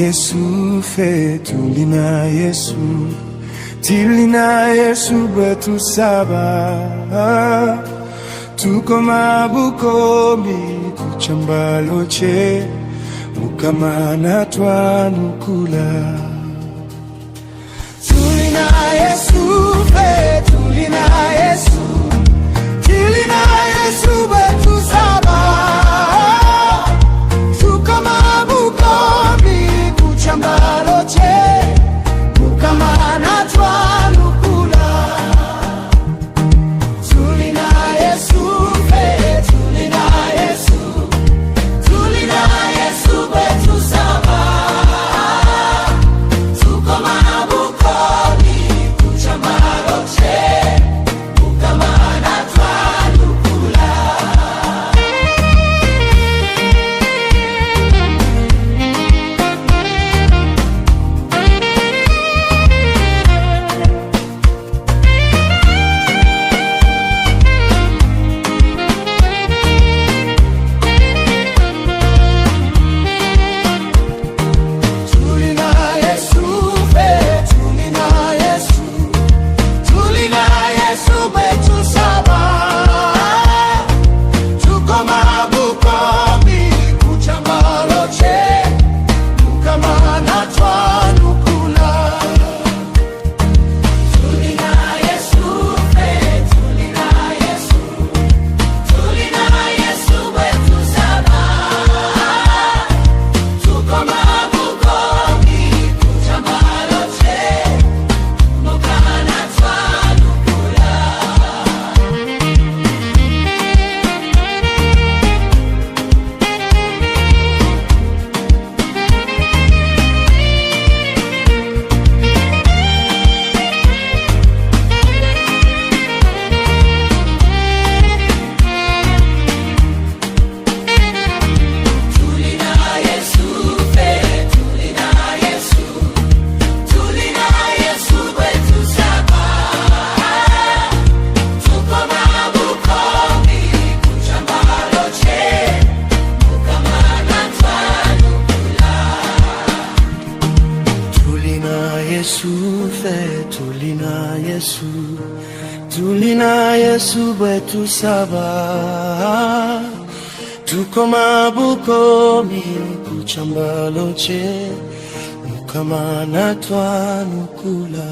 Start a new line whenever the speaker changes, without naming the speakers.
Yesu fe tulina Yesu tilina Yesu betu saba tuko mabukomi kuchambaloche mukamana twanukula tulina Yesu fe tulina Yesu tilina Yesu betu saba tuko mabukomi kuchambaloche mukamana twanukula tulina Yesu fe tulina Yesu betu saba tuko mabukomi kuchambaloche mukamana twanukula tulina Yesu betu saba tuko mabukomi kuchambaloche mukamana twanukula